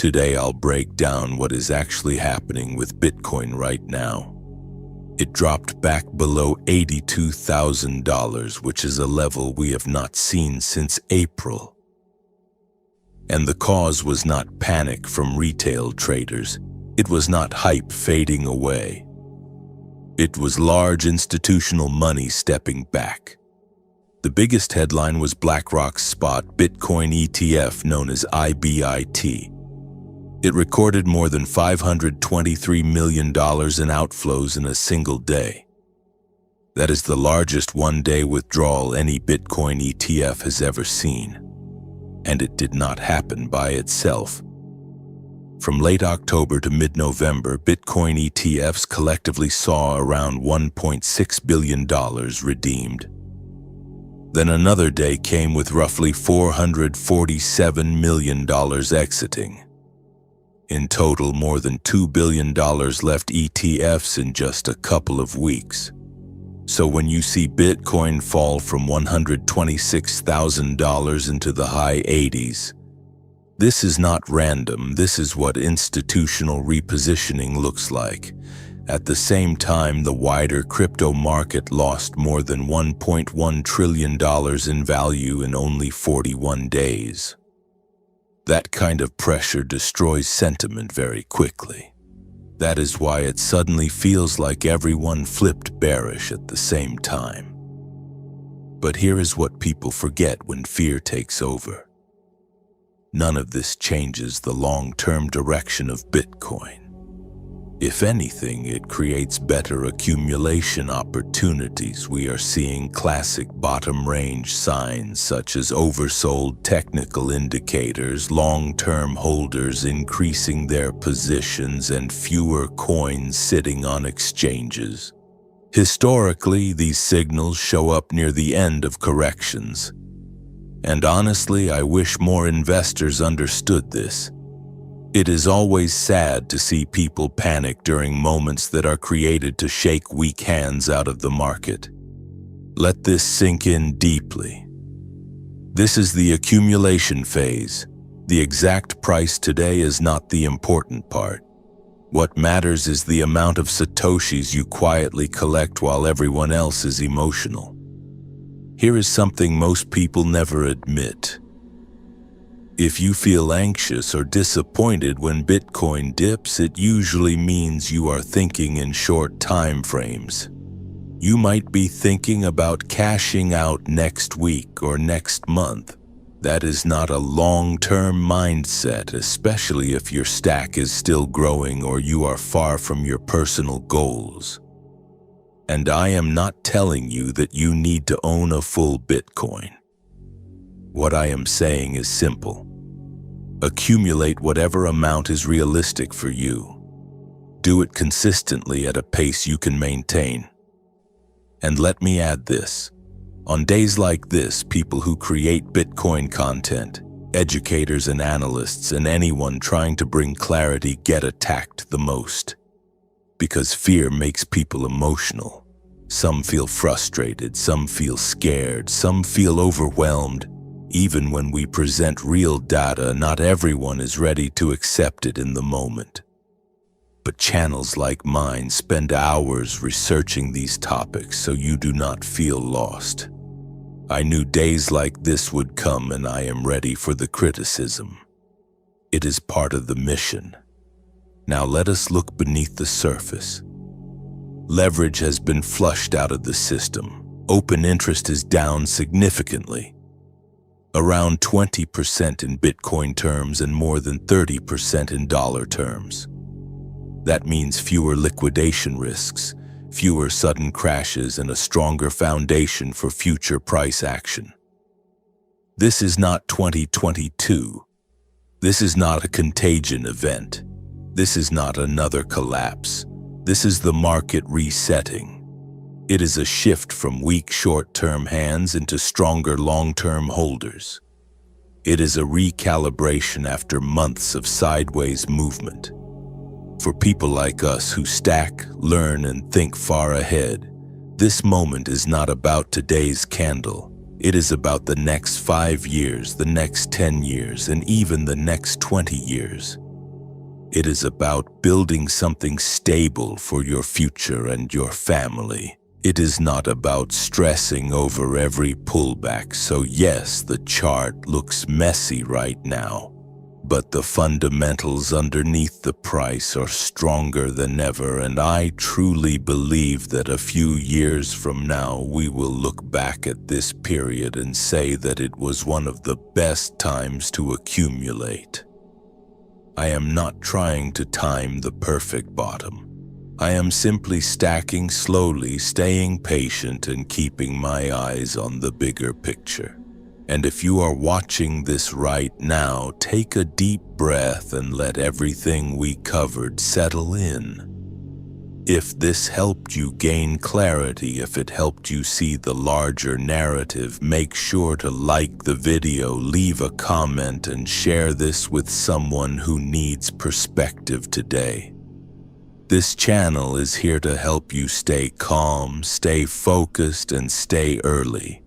Today I'll break down what is actually happening with Bitcoin right now. It dropped back below $82,000, which is a level we have not seen since April. And the cause was not panic from retail traders. It was not hype fading away. It was large institutional money stepping back. The biggest headline was BlackRock's spot Bitcoin ETF known as IBIT. It recorded more than $523 million in outflows in a single day. That is the largest one-day withdrawal any Bitcoin ETF has ever seen. And it did not happen by itself. From late October to mid-November, Bitcoin ETFs collectively saw around $1.6 billion redeemed. Then another day came with roughly $447 million exiting. In total, more than $2 billion left ETFs in just a couple of weeks. So when you see Bitcoin fall from $126,000 into the high 80s, this is not random. This is what institutional repositioning looks like. At the same time, the wider crypto market lost more than $1.1 trillion in value in only 41 days. That kind of pressure destroys sentiment very quickly. That is why it suddenly feels like everyone flipped bearish at the same time. But here is what people forget when fear takes over. None of this changes the long-term direction of Bitcoin. If anything, it creates better accumulation opportunities. We are seeing classic bottom range signs such as oversold technical indicators, long-term holders increasing their positions, and fewer coins sitting on exchanges. Historically, these signals show up near the end of corrections. And honestly, I wish more investors understood this. It is always sad to see people panic during moments that are created to shake weak hands out of the market. Let this sink in deeply. This is the accumulation phase. The exact price today is not the important part. What matters is the amount of satoshis you quietly collect while everyone else is emotional. Here is something most people never admit. If you feel anxious or disappointed when Bitcoin dips, it usually means you are thinking in short time frames. You might be thinking about cashing out next week or next month. That is not a long-term mindset, especially if your stack is still growing or you are far from your personal goals. And I am not telling you that you need to own a full Bitcoin. What I am saying is simple. Accumulate whatever amount is realistic for you. Do it consistently at a pace you can maintain. And let me add this. On days like this, people who create Bitcoin content, educators and analysts, and anyone trying to bring clarity get attacked the most. Because fear makes people emotional. Some feel frustrated, some feel scared, some feel overwhelmed. Even when we present real data, not everyone is ready to accept it in the moment. But channels like mine spend hours researching these topics so you do not feel lost. I knew days like this would come, and I am ready for the criticism. It is part of the mission. Now let us look beneath the surface. Leverage has been flushed out of the system. Open interest is down significantly. Around 20% in Bitcoin terms and more than 30% in dollar terms. That means fewer liquidation risks, fewer sudden crashes, and a stronger foundation for future price action. This is not 2022. This is not a contagion event. This is not another collapse. This is the market resetting. It is a shift from weak short-term hands into stronger long-term holders. It is a recalibration after months of sideways movement. For people like us who stack, learn, and think far ahead, this moment is not about today's candle. It is about the next 5 years, the next 10 years, and even the next 20 years. It is about building something stable for your future and your family. It is not about stressing over every pullback. So yes, the chart looks messy right now, but the fundamentals underneath the price are stronger than ever, and I truly believe that a few years from now we will look back at this period and say that it was one of the best times to accumulate. I am not trying to time the perfect bottom. I am simply stacking slowly, staying patient, and keeping my eyes on the bigger picture. And if you are watching this right now, take a deep breath and let everything we covered settle in. If this helped you gain clarity, if it helped you see the larger narrative, make sure to like the video, leave a comment, and share this with someone who needs perspective today. This channel is here to help you stay calm, stay focused, and stay early.